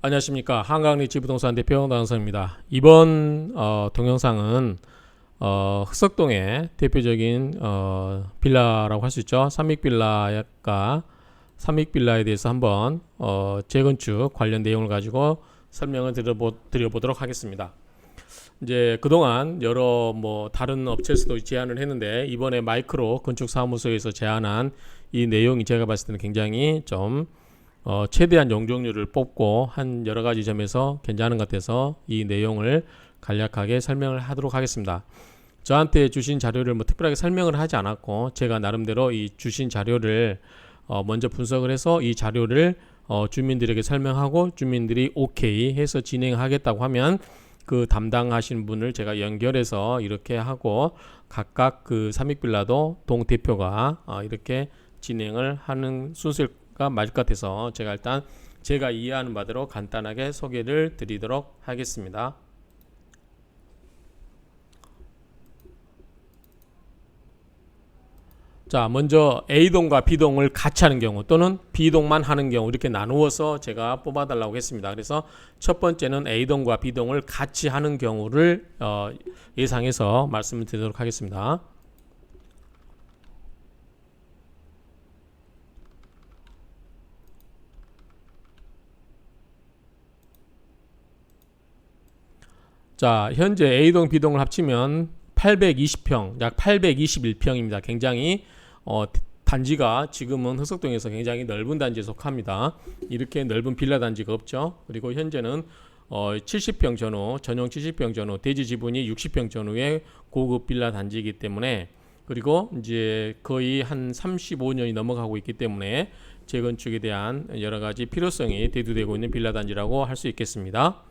안녕하십니까. 한강리치부동산 대표 나은성입니다. 이번 동영상은 흑석동의 대표적인 빌라라고 할 수 있죠. 삼익빌라가 삼익빌라에 대해서 한번 재건축 관련 내용을 가지고 설명을 드려보도록 하겠습니다. 이제 그동안 여러 다른 업체에서도 제안을 했는데 이번에 마이크로 건축사무소에서 제안한 이 내용이 제가 봤을 때는 굉장히 좀 최대한 용적률을 뽑고 한 여러 가지 점에서 괜찮은 것 같아서 이 내용을 간략하게 설명을 하도록 하겠습니다. 저한테 주신 자료를 특별하게 설명을 하지 않았고 제가 나름대로 이 주신 자료를 먼저 분석을 해서 이 자료를 주민들에게 설명하고 주민들이 오케이 해서 진행하겠다고 하면 그 담당하신 분을 제가 연결해서 이렇게 하고 각각 그 삼익빌라도 동 대표가 이렇게 진행을 하는 순서가 맞을 것 같아서 제가 일단 제가 이해하는 바대로 간단하게 소개를 드리도록 하겠습니다. 자, 먼저 A동과 B동을 같이 하는 경우 또는 B동만 하는 경우 이렇게 나누어서 제가 뽑아달라고 했습니다. 그래서 첫 번째는 A동과 B동을 같이 하는 경우를 예상해서 말씀을 드리도록 하겠습니다. 자, 현재 A동, B동을 합치면 820평, 약 821평입니다. 굉장히 단지가 지금은 흑석동에서 굉장히 넓은 단지에 속합니다. 이렇게 넓은 빌라 단지가 없죠. 그리고 현재는 70평 전후, 전용 70평 전후, 대지 지분이 60평 전후의 고급 빌라 단지이기 때문에 그리고 이제 거의 한 35년이 넘어가고 있기 때문에 재건축에 대한 여러 가지 필요성이 대두되고 있는 빌라 단지라고 할 수 있겠습니다.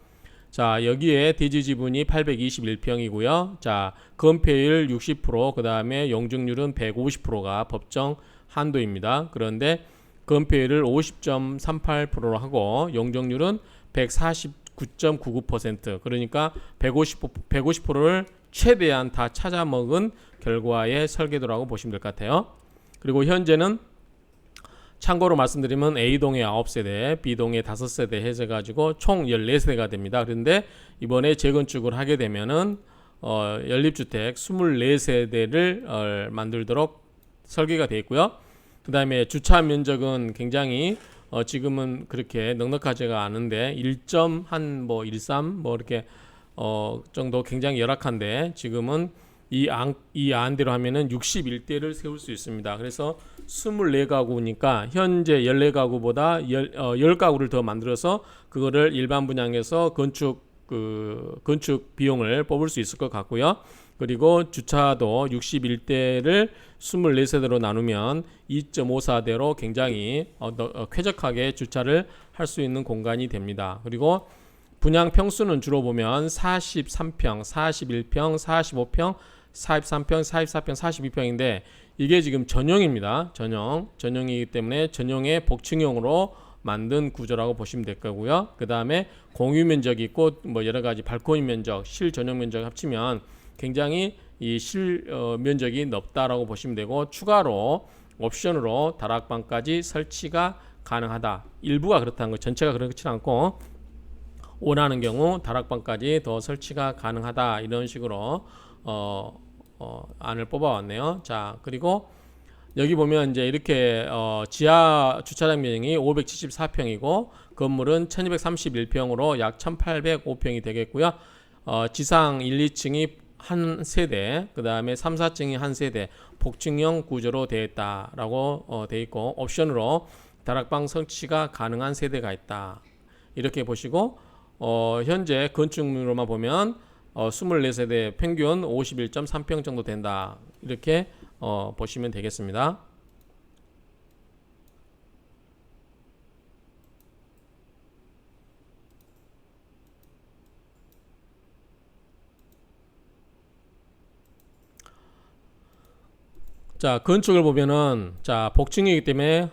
자, 여기에 대지 지분이 821평이고요. 자, 건폐율 60%, 그 다음에 용적률은 150%가 법정 한도입니다. 그런데 건폐율을 50.38%로 하고 용적률은 149.99%, 그러니까 150%를 최대한 다 찾아먹은 결과의 설계도라고 보시면 될 것 같아요. 그리고 현재는 참고로 말씀드리면 A동에 9세대, B동에 5세대 해서 가지고 총 14세대가 됩니다. 그런데 이번에 재건축을 하게 되면은 연립주택 24세대를 만들도록 설계가 되어 있고요. 그 다음에 주차 면적은 굉장히 지금은 그렇게 넉넉하지가 않은데 1.13 이렇게 정도 굉장히 열악한데 지금은 이 안대로 하면은 61대를 세울 수 있습니다. 그래서 24가구니까 현재 14가구보다 10가구를 더 만들어서 그거를 일반 분양에서 건축 비용을 뽑을 수 있을 것 같고요. 그리고 주차도 61대를 24세대로 나누면 2.54대로 굉장히 쾌적하게 주차를 할 수 있는 공간이 됩니다. 그리고 분양 평수는 주로 보면 43평, 41평, 45평, 43평, 44평, 42평인데 이게 지금 전용입니다. 전용이기 때문에 전용의 복층형으로 만든 구조라고 보시면 될 거고요. 그 다음에 공유 면적이 있고 여러 가지 발코니 면적, 실 전용 면적 합치면 굉장히 이 실 면적이 넓다라고 보시면 되고 추가로 옵션으로 다락방까지 설치가 가능하다. 일부가 그렇다는 거, 전체가 그렇지 않고 원하는 경우 다락방까지 더 설치가 가능하다. 이런 식으로 안을 뽑아왔네요. 자, 그리고 여기 보면 이제 이렇게 지하 주차장 면적이 574평이고 건물은 1231평으로 약 1805평이 되겠고요. 지상 1, 2층이 한 세대, 그 다음에 3, 4층이 한 세대, 복층형 구조로 되어 있다라고 되어 있고 옵션으로 다락방 설치가 가능한 세대가 있다. 이렇게 보시고 현재 건축물로만 보면 24세대 평균 51.3평 정도 된다. 이렇게 보시면 되겠습니다. 자, 건축을 보면은 자, 복층이기 때문에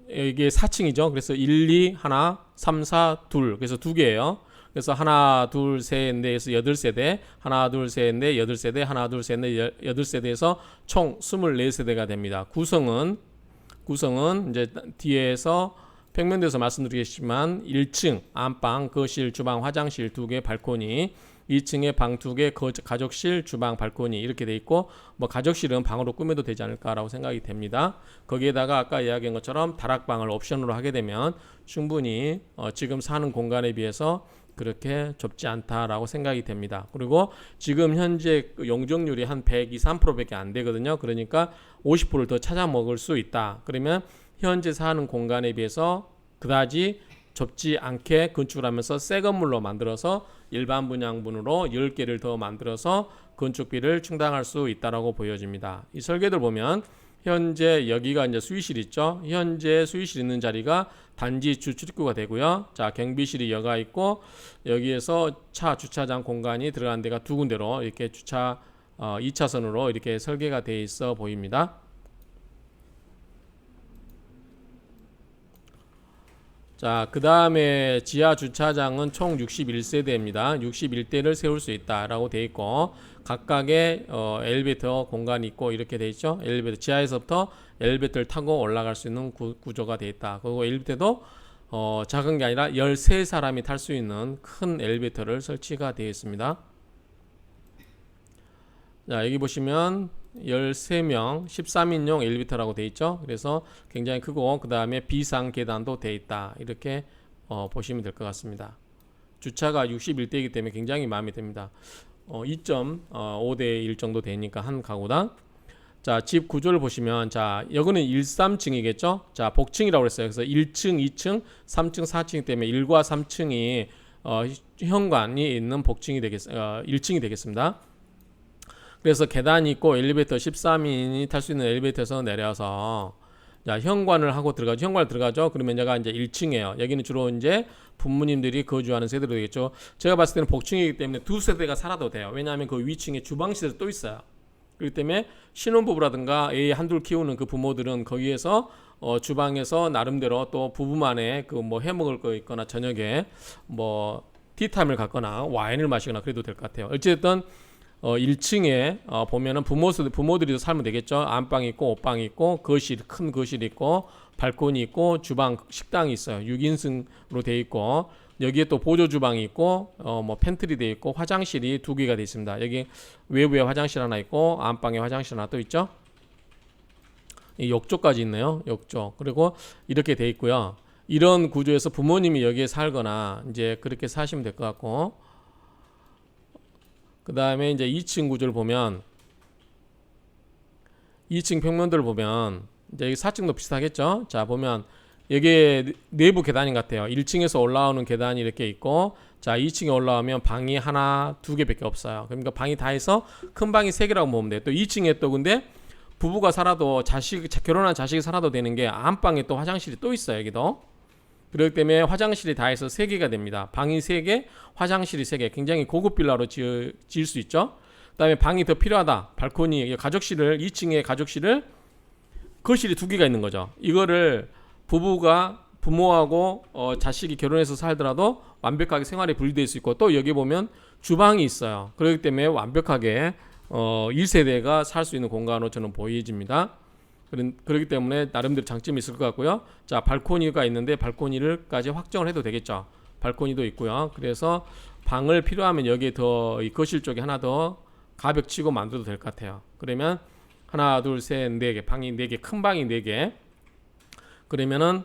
이게 4층이죠. 그래서 1, 2, 하나, 3, 4, 둘. 그래서 두 개예요. 그래서 하나, 둘, 셋, 넷에서 8세대, 하나, 둘, 셋, 넷, 8세대, 하나, 둘, 셋, 넷, 8세대에서 총 24세대가 됩니다. 구성은 이제 뒤에서 평면도에서 말씀드리겠지만 1층 안방, 거실, 주방, 화장실 2개, 발코니, 2층에 방 2개, 가족실, 주방, 발코니 이렇게 돼 있고 뭐 가족실은 방으로 꾸며도 되지 않을까라고 생각이 됩니다. 거기에다가 아까 이야기한 것처럼 다락방을 옵션으로 하게 되면 충분히 지금 사는 공간에 비해서 그렇게 좁지 않다라고 생각이 됩니다. 그리고 지금 현재 용적률이 한 102, 3%밖에 안 되거든요. 그러니까 50%를 더 찾아 먹을 수 있다. 그러면 현재 사는 공간에 비해서 그다지 좁지 않게 건축을 하면서 새 건물로 만들어서 일반 분양분으로 10개를 더 만들어서 건축비를 충당할 수 있다라고 보여집니다. 이 설계들 보면 현재 여기가 이제 수의실 있죠. 현재 수의실 있는 자리가 단지 주출입구가 되고요. 자, 경비실이 여가 있고 여기에서 차 주차장 공간이 들어간 데가 2군데로 이렇게 주차 2차선으로 이렇게 설계가 되어 있어 보입니다. 자, 그 다음에 지하 주차장은 총 61세대입니다. 61대를 세울 수 있다라고 되어 있고 각각의 엘리베이터 공간이 있고 이렇게 되어 있죠. 엘리베이터 지하에서부터 엘리베이터를 타고 올라갈 수 있는 구조가 되어 있다. 그리고 엘리베이터도 작은 게 아니라 13사람이 탈 수 있는 큰 엘리베이터를 설치가 되어 있습니다. 자, 여기 보시면 13명 13인용 엘리베이터라고 되어 있죠. 그래서 굉장히 크고 그 다음에 비상 계단도 되어 있다. 이렇게 보시면 될 것 같습니다. 주차가 61대이기 때문에 굉장히 마음에 듭니다. 2.5대 1 정도 되니까 한 가구당. 자, 집 구조를 보시면 자, 여기는 1, 3층이겠죠. 자, 복층이라고 했어요. 그래서 1층, 2층, 3층, 4층이기 때문에 1과 3층이 현관이 있는 복층이 1층이 되겠습니다. 그래서 계단이 있고 엘리베이터 13인이 탈 수 있는 엘리베이터에서 내려서 자, 현관을 하고 들어가죠. 현관을 들어가죠. 그러면 얘가 이제 1층이에요. 여기는 주로 이제 부모님들이 거주하는 세대로 되겠죠. 제가 봤을 때는 복층이기 때문에 2세대가 살아도 돼요. 왜냐하면 그 위층에 주방시설이 또 있어요. 그렇기 때문에 신혼부부라든가 애 한둘 키우는 그 부모들은 거기에서 주방에서 나름대로 또 부부만의 그 뭐 해먹을 거 있거나 저녁에 뭐 티타임을 갖거나 와인을 마시거나 그래도 될 것 같아요. 어쨌든 1층에 보면은 부모들이 살면 되겠죠. 안방이 있고 옷방이 있고 거실, 큰 거실이 있고 발코니 있고 주방, 식당이 있어요. 6인승으로 되어 있고 여기에 또 보조 주방이 있고 뭐 팬트리 되어 있고 화장실이 2개가 되어 있습니다. 여기 외부에 화장실 하나 있고 안방에 화장실 하나 또 있죠. 이 욕조까지 있네요. 욕조. 그리고 이렇게 되어 있고요. 이런 구조에서 부모님이 여기에 살거나 이제 그렇게 사시면 될 것 같고 그 다음에 이제 2층 구조를 보면 2층 평면도를 보면 이제 여기 4층도 비슷하겠죠. 자, 보면 여기에 내부 계단인 것 같아요. 1층에서 올라오는 계단이 이렇게 있고 자, 2층에 올라오면 방이 하나, 2개밖에 없어요. 그러니까 방이 다 해서 큰 방이 3개라고 보면 돼요. 또 2층에 또 근데 부부가 살아도 결혼한 자식이 살아도 되는 게 안방에 또 화장실이 또 있어요. 여기도. 그렇기 때문에 화장실이 다 해서 3개가 됩니다. 방이 3개, 화장실이 3개. 굉장히 고급 빌라로 지을 수 있죠. 그 다음에 방이 더 필요하다. 발코니, 가족실을 2층에 가족실을 거실이 2개가 있는 거죠. 이거를 부모하고 자식이 결혼해서 살더라도 완벽하게 생활이 분리될 수 있고 또 여기 보면 주방이 있어요. 그렇기 때문에 완벽하게 1세대가 살 수 있는 공간으로 저는 보여집니다. 그렇기 때문에 나름대로 장점이 있을 것 같고요. 자, 발코니가 있는데 발코니를까지 확정을 해도 되겠죠. 발코니도 있고요. 그래서 방을 필요하면 여기에 더 이 거실 쪽에 하나 더 가벽치고 만들어도 될 것 같아요. 그러면 하나, 둘, 셋, 4개 방이 4개, 큰 방이 4개. 그러면은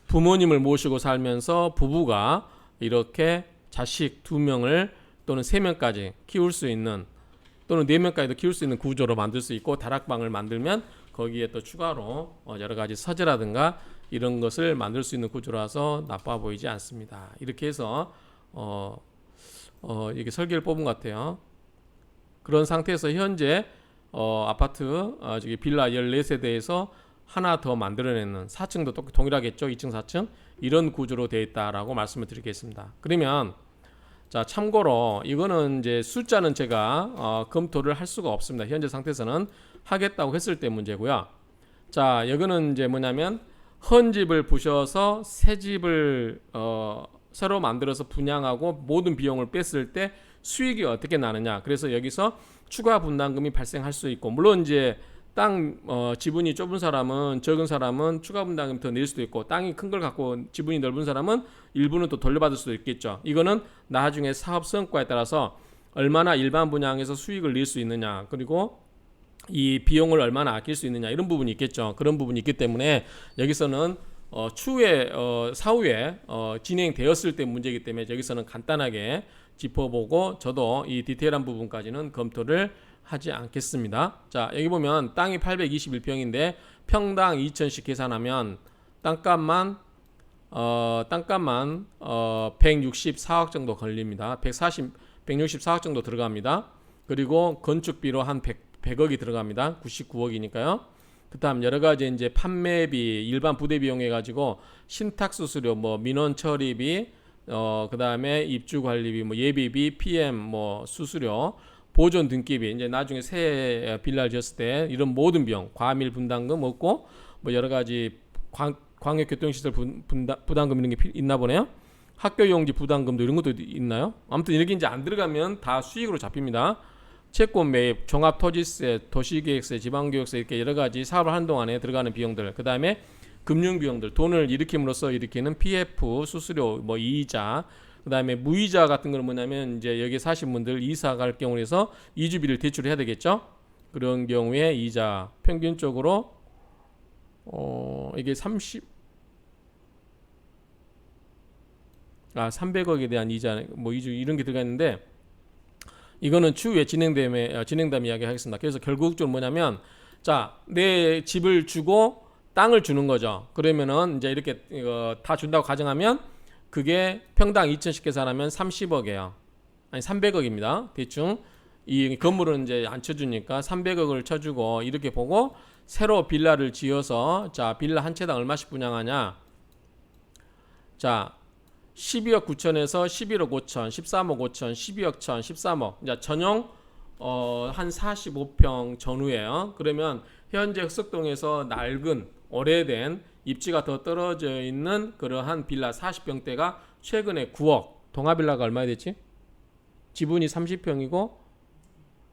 부모님을 모시고 살면서 부부가 이렇게 자식 2명을 또는 3명까지 키울 수 있는 또는 4명까지도 키울 수 있는 구조로 만들 수 있고 다락방을 만들면 거기에 또 추가로 여러 가지 서재라든가 이런 것을 만들 수 있는 구조라서 나빠 보이지 않습니다. 이렇게 해서 이게 설계를 뽑은 것 같아요. 그런 상태에서 현재 아파트 저기 빌라 14세대에서 하나 더 만들어내는 4층도 또 동일하겠죠. 2층 4층 이런 구조로 되어 있다라고 말씀을 드리겠습니다. 그러면 자, 참고로 이거는 이제 숫자는 제가 검토를 할 수가 없습니다. 현재 상태에서는 하겠다고 했을 때 문제고요. 자, 여기는 이제 뭐냐면 헌 집을 부셔서 새 집을 새로 만들어서 분양하고 모든 비용을 뺐을 때 수익이 어떻게 나느냐. 그래서 여기서 추가 분담금이 발생할 수 있고 물론 이제 땅 지분이 좁은 사람은 적은 사람은 추가 분담금 더 낼 수도 있고 땅이 큰 걸 갖고 지분이 넓은 사람은 일부는 또 돌려받을 수도 있겠죠. 이거는 나중에 사업 성과에 따라서 얼마나 일반 분양에서 수익을 낼 수 있느냐 그리고 이 비용을 얼마나 아낄 수 있느냐 이런 부분이 있겠죠. 그런 부분이 있기 때문에 여기서는 추후에 사후에 진행되었을 때 문제이기 때문에 여기서는 간단하게 짚어보고 저도 이 디테일한 부분까지는 검토를 하지 않겠습니다. 자, 여기 보면 땅이 821평인데 평당 2천씩 계산하면 땅값만 164억 정도 걸립니다. 164억 정도 들어갑니다. 그리고 건축비로 한 100억이 들어갑니다. 99억이니까요. 그다음 여러 가지 이제 판매비, 일반 부대 비용 해가지고 신탁 수수료, 뭐 민원 처리비, 그다음에 입주 관리비, 뭐 예비비, PM, 뭐 수수료, 보존 등기비, 이제 나중에 새 빌라를 지었을 때 이런 모든 비용, 과밀 분담금 없고 뭐 여러 가지 광역교통시설 부담금 이런 게 있나 보네요. 학교용지 부담금도 이런 것도 있나요? 아무튼 이렇게 이제 안 들어가면 다 수익으로 잡힙니다. 채권 매입, 종합토지세, 도시계획세, 지방교육세 이렇게 여러 가지 사업을 하는 동안에 들어가는 비용들, 그 다음에 금융 비용들, 돈을 일으킴으로써 일으키는 PF, 수수료, 뭐 이자, 그 다음에 무이자 같은 건 뭐냐면 이제 여기 사신 분들 이사 갈 경우에서 이주비를 대출해야 되겠죠. 그런 경우에 이자 평균적으로 이게 300억에 대한 이자 뭐 이주 이런 게 들어가 있는데 이거는 추후에 진행되면 이야기하겠습니다. 그래서 결국적으로 뭐냐면 자, 내 집을 주고 땅을 주는 거죠. 그러면은 이제 이렇게 다 준다고 가정하면 그게 평당 2천씩 계산하면 30억이에요. 아니 300억입니다. 대충 이 건물은 이제 안 쳐주니까 300억을 쳐주고 이렇게 보고 새로 빌라를 지어서 자 빌라 한 채당 얼마씩 분양하냐. 자 12억 9천에서 11억 5천, 13억 5천, 12억 1천, 13억. 이제 전용 한 45평 전후예요. 그러면 현재 흑석동에서 낡은 오래된 입지가 더 떨어져 있는 그러한 빌라 40평대가 최근에 9억. 동아빌라가 얼마 됐지? 지분이 30평이고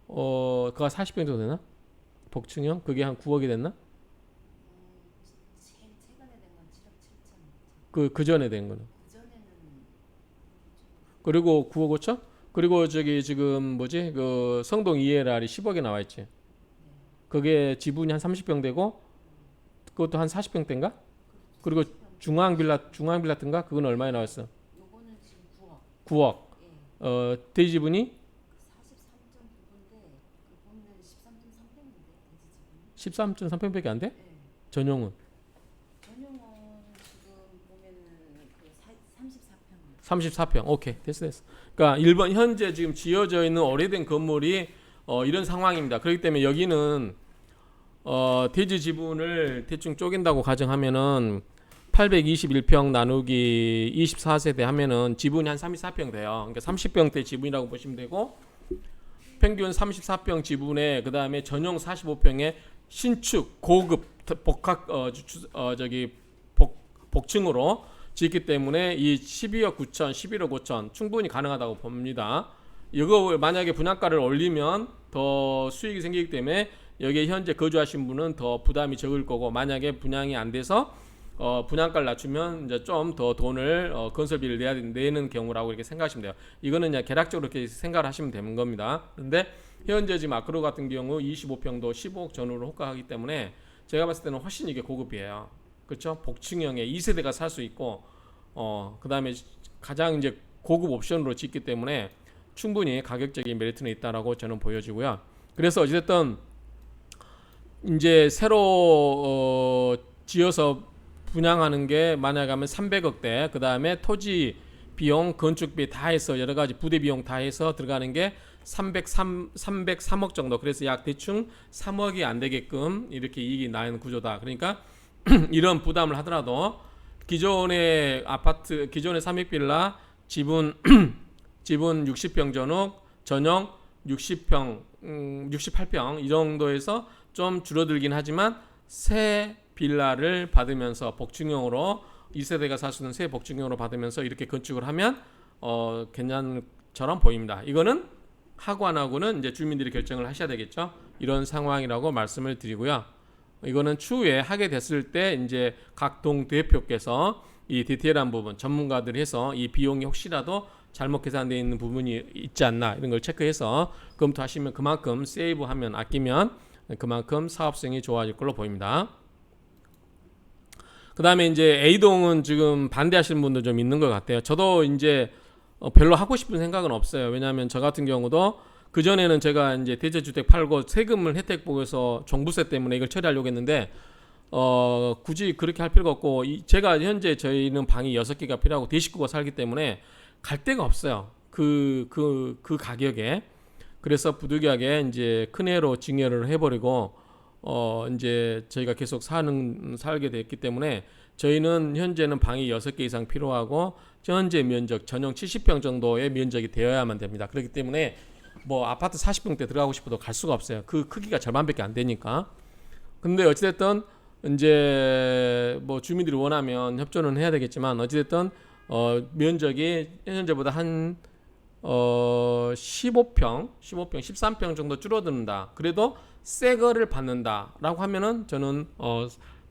그가 40평 정도 되나? 복층형 그게 한 9억이 됐나? 제일 최근에 된 건 7억 7천. 그 전에 된 거는. 그 전에는 그리고 9억 5천? 그리고 저기 지금 뭐지? 그 성동 ELR이 10억에 나와 있지. 그게 지분이 한 30평 되고 그것도 한 40평대인가? 그리고 중앙빌라든가 그건 얼마에 나왔어? 요거는 지금 9억. 9억. 예. 대지분이 43.9인데 그거는 13.3평인데 대지 지분. 13.3평밖에 안 돼? 예. 전용은 전용은 지금 보면은 그 34평. 34평. 오케이. 됐어. 그러니까 일본 현재 지금 지어져 있는 오래된 건물이 이런 상황입니다. 그렇기 때문에 여기는 대지 지분을 대충 쪼갠다고 가정하면은 821평 나누기 24세대 하면은 지분이 한 34평 돼요. 그러니까 30평대 지분이라고 보시면 되고 평균 34평 지분에 그 다음에 전용 45평에 신축 고급 복층으로 짓기 때문에 이 12억 9천, 11억 5천 충분히 가능하다고 봅니다. 이거 만약에 분양가를 올리면 더 수익이 생기기 때문에 여기에 현재 거주하신 분은 더 부담이 적을 거고 만약에 분양이 안 돼서 분양가를 낮추면 이제 좀 더 돈을 건설비를 내는 경우라고 이렇게 생각하시면 돼요. 이거는 그냥 계략적으로 이렇게 생각을 하시면 되는 겁니다. 근데 현재 지금 아크로 같은 경우 25평도 15억 전후로 호가하기 때문에 제가 봤을 때는 훨씬 이게 고급이에요. 그렇죠? 복층형의 2세대가 살 수 있고 그다음에 가장 이제 고급 옵션으로 짓기 때문에 충분히 가격적인 메리트는 있다라고 저는 보여지고요. 그래서 어쨌든 이제 새로 지어서 분양하는 게 만약에 하면 300억대 그 다음에 토지 비용 건축비 다 해서 여러 가지 부대 비용 다 해서 들어가는 게 303억 정도. 그래서 약 대충 3억이 안 되게끔 이렇게 이익이 나는 구조다. 그러니까 이런 부담을 하더라도 기존의 아파트 기존의 삼익빌라 지분 60평 전용 60평 68평 이 정도에서 좀 줄어들긴 하지만 새 빌라를 받으면서 복층형으로 2세대가 살 수 있는 새 복층형으로 받으면서 이렇게 건축을 하면 괜찮처럼 보입니다. 이거는 하고 안 하고는 이제 주민들이 결정을 하셔야 되겠죠. 이런 상황이라고 말씀을 드리고요. 이거는 추후에 하게 됐을 때 이제 각 동 대표께서 이 디테일한 부분 전문가들이 해서 이 비용이 혹시라도 잘못 계산되어 있는 부분이 있지 않나 이런 걸 체크해서 검토하시면 그만큼 세이브하면 아끼면 그만큼 사업성이 좋아질 걸로 보입니다. 그 다음에 이제 A동은 지금 반대하시는 분도 좀 있는 것 같아요. 저도 이제 별로 하고 싶은 생각은 없어요. 왜냐하면 저 같은 경우도 그전에는 제가 이제 대체주택 팔고 세금을 혜택 보고서 종부세 때문에 이걸 처리하려고 했는데 굳이 그렇게 할 필요가 없고 제가 현재 저희는 방이 6개가 필요하고 대식구가 살기 때문에 갈 데가 없어요. 그 가격에. 그래서 부득이하게 이제 큰 애로 증여를 해버리고 이제 저희가 계속 살게 됐기 때문에 저희는 현재는 방이 6개 이상 필요하고 현재 면적 전용 70평 정도의 면적이 되어야만 됩니다. 그렇기 때문에 뭐 아파트 40평대 들어가고 싶어도 갈 수가 없어요. 그 크기가 절반밖에 안 되니까. 근데 어찌됐든 이제 뭐 주민들이 원하면 협조는 해야 되겠지만 어찌됐든 면적이 현재보다 한 15평, 13평 정도 줄어든다. 그래도 새 거를 받는다라고 하면은 저는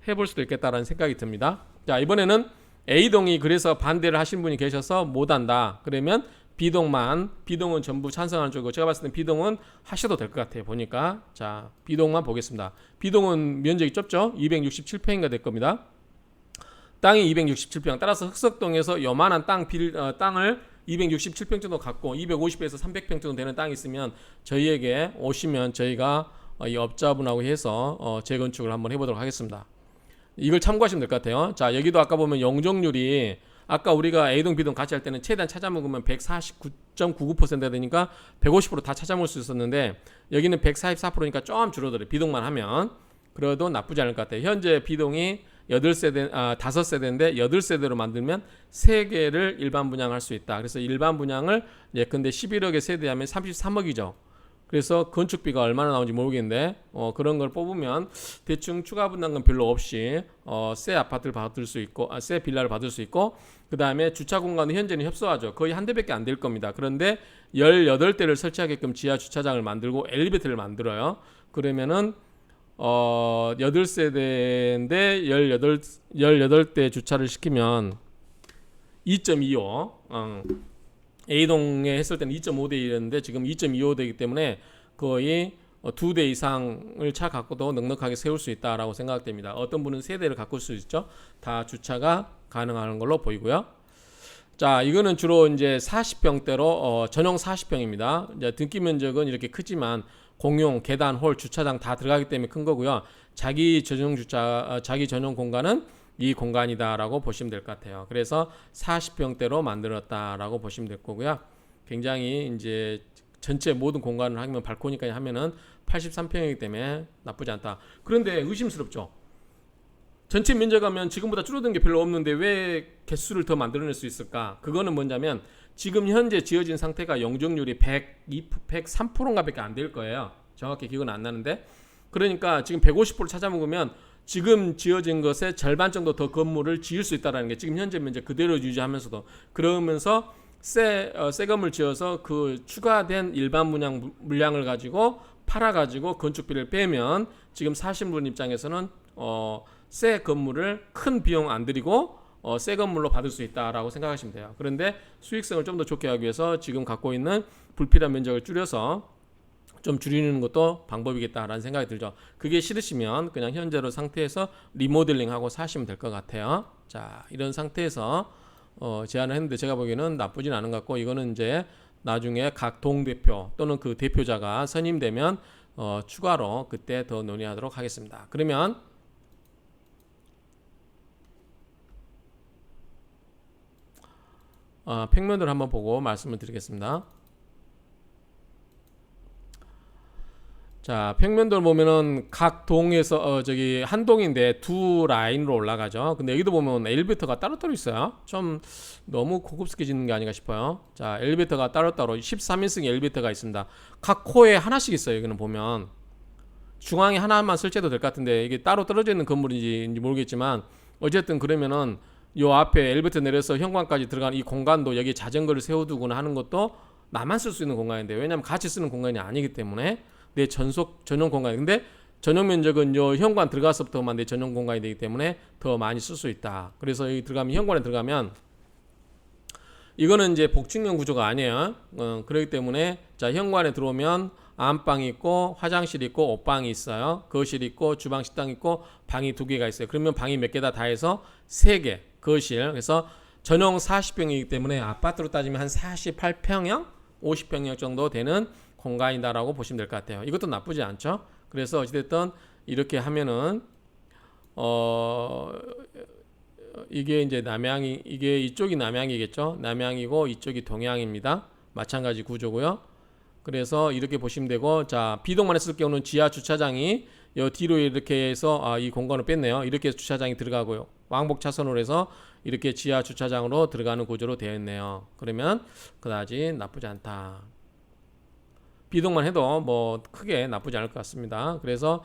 해볼 수도 있겠다라는 생각이 듭니다. 자, 이번에는 A동이 그래서 반대를 하신 분이 계셔서 못한다. 그러면 B동은 전부 찬성하는 쪽이고 제가 봤을 때 B동은 하셔도 될 것 같아요. 보니까 자 B동만 보겠습니다. B동은 면적이 좁죠. 267평인가 될 겁니다. 땅이 267평. 따라서 흑석동에서 요만한 땅을 267평 정도 갖고 250에서 300평 정도 되는 땅이 있으면 저희에게 오시면 저희가 이 업자분하고 해서 재건축을 한번 해보도록 하겠습니다. 이걸 참고하시면 될 것 같아요. 자, 여기도 아까 보면 용적률이 아까 우리가 A동, B동 같이 할 때는 최대한 찾아 먹으면 149.99%가 되니까 150% 다 찾아 먹을 수 있었는데 여기는 144%니까 좀 줄어들어요. B동만 하면. 그래도 나쁘지 않을 것 같아요. 현재 B동이 5세대인데 8세대로 만들면 3개를 일반 분양할 수 있다. 그래서 일반 분양을 예컨대 11억에 세대하면 33억이죠. 그래서 건축비가 얼마나 나오는지 모르겠는데 그런 걸 뽑으면 대충 추가 분담금 별로 없이 새 아파트를 받을 수 있고 새 빌라를 받을 수 있고 그 다음에 주차 공간은 현재는 협소하죠. 거의 한 대밖에 안 될 겁니다. 그런데 18대를 설치하게끔 지하 주차장을 만들고 엘리베이터를 만들어요. 그러면은 8세대인데 18대 주차를 시키면 2.25 A동에 했을 때는 2.5대 1이었는데 지금 2.25대이기 때문에 거의 2대 이상을 차 갖고도 넉넉하게 세울 수 있다라고 생각됩니다. 어떤 분은 3대를 갖고 수 있죠. 다 주차가 가능한 걸로 보이고요. 자, 이거는 주로 이제 40평대로 전용 40평입니다. 이제 등기 면적은 이렇게 크지만 공용, 계단, 홀, 주차장 다 들어가기 때문에 큰 거고요. 자기 전용 공간은 이 공간이다라고 보시면 될 것 같아요. 그래서 40평대로 만들었다라고 보시면 될 거고요. 굉장히 이제 전체 모든 공간을 하면 발코니까지 하면은 83평이기 때문에 나쁘지 않다. 그런데 의심스럽죠. 전체 면적하면 지금보다 줄어든 게 별로 없는데 왜 개수를 더 만들어낼 수 있을까? 그거는 뭐냐면 지금 현재 지어진 상태가 용적률이 103%인가 밖에 안 될 거예요. 정확히 기억은 안 나는데 그러니까 지금 150% 찾아먹으면 지금 지어진 것의 절반 정도 더 건물을 지을 수 있다는 게 지금 현재 면적 그대로 유지하면서도 그러면서 새 건물 지어서 그 추가된 일반 물량을 가지고 팔아가지고 건축비를 빼면 지금 사신 분 입장에서는 새 건물을 큰 비용 안 들이고 새 건물로 받을 수 있다라고 생각하시면 돼요. 그런데 수익성을 좀 더 좋게 하기 위해서 지금 갖고 있는 불필요한 면적을 줄여서 좀 줄이는 것도 방법이겠다라는 생각이 들죠. 그게 싫으시면 그냥 현재로 상태에서 리모델링하고 사시면 될 것 같아요. 자, 이런 상태에서 제안을 했는데 제가 보기에는 나쁘진 않은 것 같고 이거는 이제 나중에 각 동대표 또는 그 대표자가 선임되면 추가로 그때 더 논의하도록 하겠습니다. 그러면 평면도를 한번 보고 말씀을 드리겠습니다. 자, 평면도를 보면은 각 동에서 저기 한 동인데 두 라인으로 올라가죠. 근데 여기도 보면 엘리베이터가 따로따로 있어요. 좀 너무 고급스게 짓는 게 아닌가 싶어요. 자, 엘리베이터가 따로따로 13인승 엘리베이터가 있습니다. 각 코에 하나씩 있어요. 여기는 보면 중앙에 하나만 설치해도 될 것 같은데 이게 따로 떨어져 있는 건물인지 모르겠지만 어쨌든 그러면은 요 앞에 엘리베이터 내려서 현관까지 들어가는 이 공간도 여기 자전거를 세워두거나 하는 것도 나만 쓸 수 있는 공간인데 왜냐하면 같이 쓰는 공간이 아니기 때문에 내 전용 공간. 근데 전용 면적은 요 현관 들어가서부터만 내 전용 공간이 되기 때문에 더 많이 쓸 수 있다. 그래서 여기 들어가면 현관에 들어가면 이거는 이제 복층형 구조가 아니에요. 그렇기 때문에 자 현관에 들어오면 안방이 있고 화장실 있고 옷방이 있어요. 거실 있고 주방 식당 있고 방이 2개가 있어요. 그러면 방이 몇 개다 다 해서 3개 거실. 그래서 전용 40평이기 때문에 아파트로 따지면 한 48평형, 50평형 정도 되는 공간이다라고 보시면 될 것 같아요. 이것도 나쁘지 않죠. 그래서 어찌됐든 이렇게 하면은 이게 이제 남향이 이게 이쪽이 남향이겠죠. 남향이고 이쪽이 동향입니다. 마찬가지 구조고요. 그래서 이렇게 보시면 되고 자 비동만 했을 경우는 지하 주차장이 요 뒤로 이렇게 해서 이 공간을 뺐네요. 이렇게 해서 주차장이 들어가고요. 왕복 차선으로 해서 이렇게 지하 주차장으로 들어가는 구조로 되어 있네요. 그러면 그다지 나쁘지 않다. 비동만 해도 뭐 크게 나쁘지 않을 것 같습니다. 그래서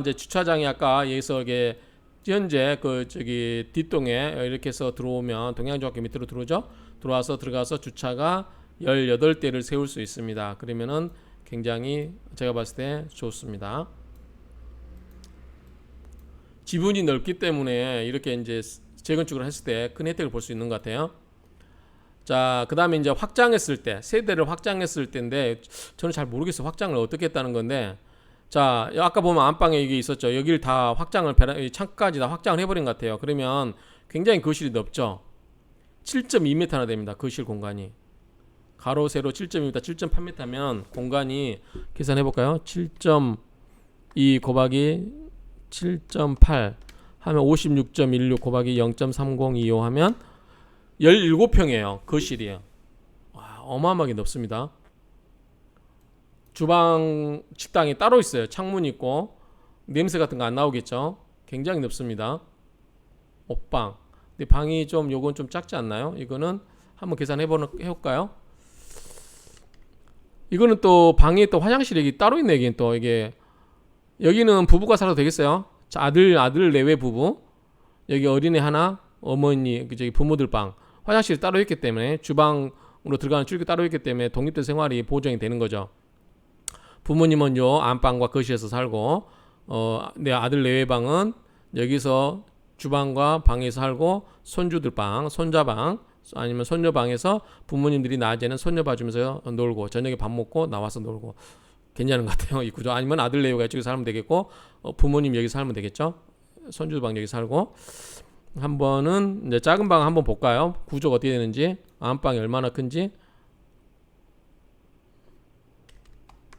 이제 주차장이 아까 여기서 이게 현재 그 저기 뒷동에 이렇게 해서 들어오면 동양중학교 밑으로 들어오죠. 들어가서 주차가 18대를 세울 수 있습니다. 그러면은 굉장히 제가 봤을 때 좋습니다. 지분이 넓기 때문에 이렇게 이제 재건축을 했을 때 큰 혜택을 볼 수 있는 것 같아요. 자, 그 다음에 이제 확장했을 때, 세대를 확장했을 때인데, 저는 잘 모르겠어요. 확장을 어떻게 했다는 건데, 자, 아까 보면 안방에 이게 있었죠. 여기를 다 확장을, 창까지 다 확장을 해버린 것 같아요. 그러면 굉장히 거실이 넓죠. 7.2m나 됩니다. 거실 공간이. 가로, 세로 7.2m, 7.8m면 공간이 계산해볼까요? 7.2 곱하기 7.8 하면 56.16 곱하기 0.3025 하면 17평이에요. 거실이에요. 와, 어마어마하게 넓습니다. 주방, 식당이 따로 있어요. 창문 있고 냄새 같은 거 안 나오겠죠. 굉장히 넓습니다. 옷방. 근데 방이 좀 요건 좀 작지 않나요? 이거는 한번 해볼까요? 이거는 또 방에 또 화장실이 따로 있네. 여기는 또 이게 여기는 부부가 살아도 되겠어요. 자, 아들 내외 부부. 여기 어린애 하나, 어머니, 저기 부모들 방. 화장실이 따로 있기 때문에 주방으로 들어가는 출입이 따로 있기 때문에 독립된 생활이 보장이 되는 거죠. 부모님은 요 안방과 거실에서 살고 내 아들 내외 방은 여기서 주방과 방에서 살고 손주들 방, 손자방 아니면 손녀방에서 부모님들이 낮에는 손녀 봐주면서 놀고 저녁에 밥 먹고 나와서 놀고 괜찮은 것 같아요. 이 구조. 아니면 아들 내외가 이쪽에 살면 되겠고 부모님 여기 살면 되겠죠. 손주방 여기 살고 한 번은 이제 작은 방 한번 볼까요? 구조가 어떻게 되는지 안방이 얼마나 큰지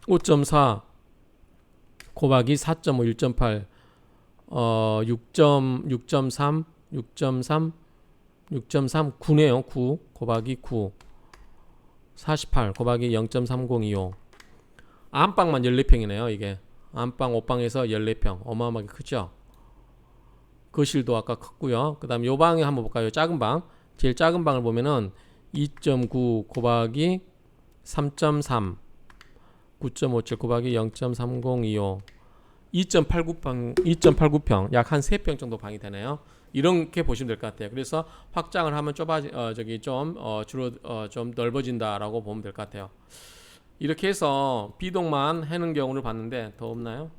5.4 곱하기 4.5 1.8 6.3 9네요. 9 곱하기 9 48 곱하기 0.3025 안방만 14평이네요. 이게 안방 옷방에서 14평 어마어마하게 크죠. 거실도 아까 컸고요. 그 다음 요 방에 한번 볼까요? 작은 방 제일 작은 방을 보면은 2.9 곱하기 3.3 9.57 곱하기 0.3025 2.89평 약 한 3평 정도 방이 되네요. 이렇게 보시면 될 것 같아요. 그래서 확장을 하면 좀 넓어진다라고 보면 될 것 같아요. 이렇게 해서 비동만 해는 경우를 봤는데 더 없나요?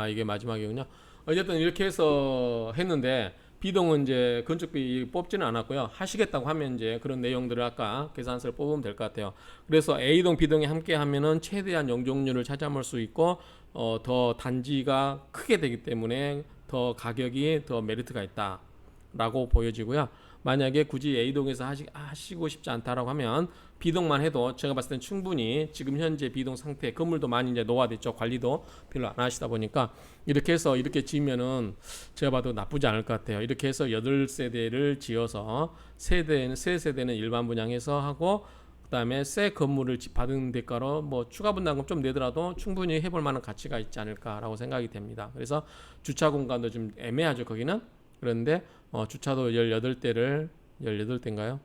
이게 마지막이군요. 어쨌든 이렇게 해서 했는데 비동은 이제 건축비 뽑지는 않았고요. 하시겠다고 하면 이제 그런 내용들을 아까 계산서를 뽑으면 될 것 같아요. 그래서 A동, B동이 함께 하면은 최대한 용적률을 찾아볼 수 있고 더 단지가 크게 되기 때문에 더 가격이 더 메리트가 있다라고 보여지고요. 만약에 굳이 A동에서 하시고 싶지 않다라고 하면 B동만 해도 제가 봤을 땐 충분히 지금 현재 B동 상태 건물도 많이 이제 노화됐죠. 관리도 별로 안 하시다 보니까 이렇게 해서 이렇게 지으면은 제가 봐도 나쁘지 않을 것 같아요. 이렇게 해서 8세대를 지어서 세 세대는 일반 분양해서 하고 그다음에 새 건물을 받은 대가로 뭐 추가 분담금 좀 내더라도 충분히 해볼 만한 가치가 있지 않을까라고 생각이 됩니다. 그래서 주차 공간도 좀 애매하죠. 거기는 그런데 주차도 18대인가요?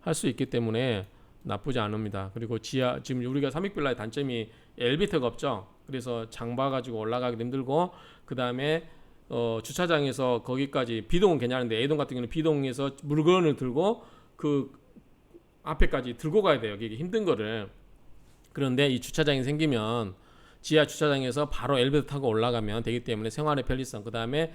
할 수 있기 때문에 나쁘지 않습니다. 그리고 지하 지금 우리가 삼익빌라의 단점이 엘리베이터가 없죠. 그래서 장봐 가지고 올라가기도 힘들고 그 다음에 주차장에서 거기까지 B동은 괜찮은데 A동 같은 경우는 B동에서 물건을 들고 그 앞에까지 들고 가야 돼요. 이게 힘든 거를. 그런데 이 주차장이 생기면 지하 주차장에서 바로 엘리베이터 타고 올라가면 되기 때문에 생활의 편리성, 그 다음에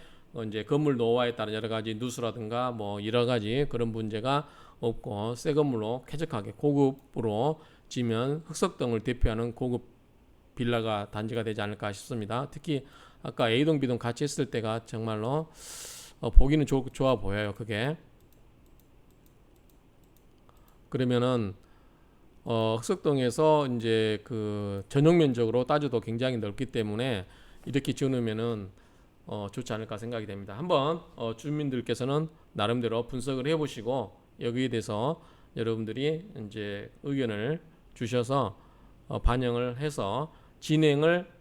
이제 건물 노후화에 따른 여러 가지 누수라든가 뭐 여러 가지 그런 문제가 없고 새 건물로 쾌적하게 고급으로 지면 흑석동을 대표하는 고급 빌라가 단지가 되지 않을까 싶습니다. 특히 아까 A동, B동 같이 했을 때가 정말로 보기는 좋아 보여요. 그게 그러면은 흑석동에서 이제 그 전용 면적으로 따져도 굉장히 넓기 때문에 이렇게 지어놓으면은 좋지 않을까 생각이 됩니다. 한번 주민들께서는 나름대로 분석을 해보시고 여기에 대해서 여러분들이 이제 의견을 주셔서 반영을 해서 진행을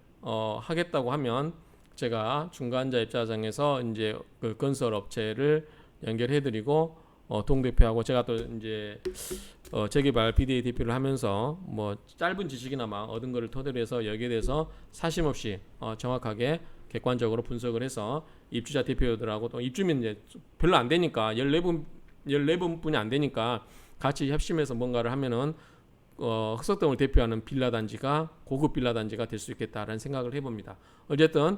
하겠다고 하면 제가 중간자 입자장에서 이제 그 건설 업체를 연결해드리고 동대표하고 제가 또 이제 재개발 BDA 대표를 하면서 뭐 짧은 지식이나마 얻은 거를 토대로 해서 여기에 대해서 사심 없이 정확하게 객관적으로 분석을 해서 입주자 대표들하고 또 입주민 이제 별로 안 되니까 14분뿐이 안 되니까 같이 협심해서 뭔가를 하면은 흑석동을 대표하는 빌라 단지가 고급 빌라 단지가 될 수 있겠다라는 생각을 해봅니다. 어쨌든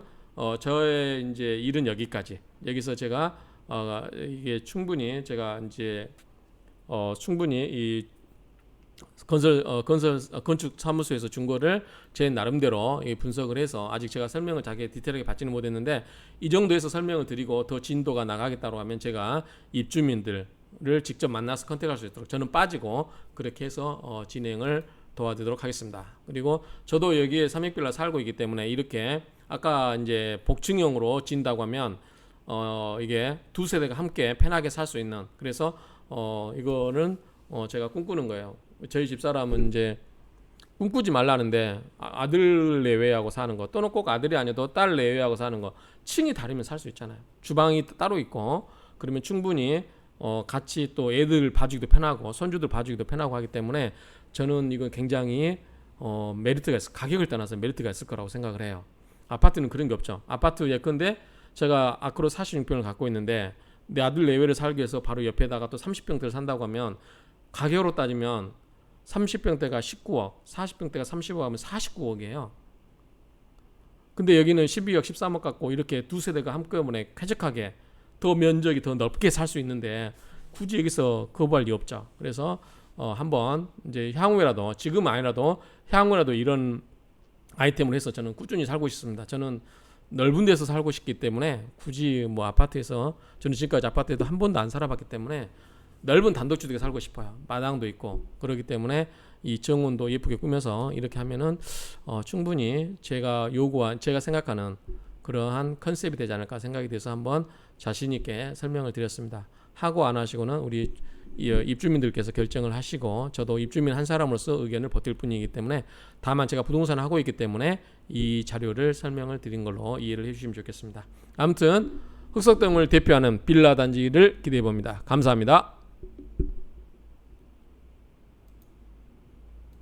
저의 이제 일은 여기까지. 여기서 제가 이게 충분히 제가 이제 충분히 이 건축 사무소에서 준 거를 제 나름대로 분석을 해서 아직 제가 설명을 자기 디테일하게 받지는 못했는데 이 정도에서 설명을 드리고 더 진도가 나가겠다고 하면 제가 입주민들을 직접 만나서 컨택할 수 있도록 저는 빠지고 그렇게 해서 진행을 도와드리도록 하겠습니다. 그리고 저도 여기에 삼익빌라 살고 있기 때문에 이렇게 아까 이제 복층형으로 진다고 하면 이게 두 세대가 함께 편하게 살 수 있는, 그래서 이거는 제가 꿈꾸는 거예요. 저희 집사람은 이제 꿈꾸지 말라는데 아들 내외하고 사는 거, 또는 꼭 아들이 아니어도 딸 내외하고 사는 거, 층이 다르면 살 수 있잖아요. 주방이 따로 있고 그러면 충분히 같이 또 애들 봐주기도 편하고 손주들 봐주기도 편하고 하기 때문에 저는 이건 굉장히 메리트가 있어, 가격을 떠나서 메리트가 있을 거라고 생각을 해요. 아파트는 그런 게 없죠. 아파트 예컨대 제가 아크로 46평을 갖고 있는데 내 아들 내외를 살기 위해서 바로 옆에다가 또 30평대를 산다고 하면 가격으로 따지면 30평대가 19억, 40평대가 30억 하면 49억이에요. 근데 여기는 12억, 13억 갖고 이렇게 두 세대가 한꺼번에 쾌적하게 더 면적이 더 넓게 살 수 있는데 굳이 여기서 거부할 리 없죠. 그래서 한번 이제 향후에라도, 지금 아니라도 향후에라도 이런 아이템을 해서 저는 꾸준히 살고 싶습니다. 저는 넓은 데서 살고 싶기 때문에 굳이 뭐 아파트에서, 저는 지금까지 아파트에도 한 번도 안 살아봤기 때문에 넓은 단독주택에 살고 싶어요. 마당도 있고 그렇기 때문에 이 정원도 예쁘게 꾸며서 이렇게 하면은 충분히 제가 요구한, 제가 생각하는 그러한 컨셉이 되지 않을까 생각이 돼서 한번 자신 있게 설명을 드렸습니다. 하고 안 하시고는 우리 입주민들께서 결정을 하시고 저도 입주민 한 사람으로서 의견을 버틸 뿐이기 때문에, 다만 제가 부동산을 하고 있기 때문에 이 자료를 설명을 드린 걸로 이해를 해주시면 좋겠습니다. 아무튼 흑석동을 대표하는 빌라 단지를 기대해 봅니다. 감사합니다.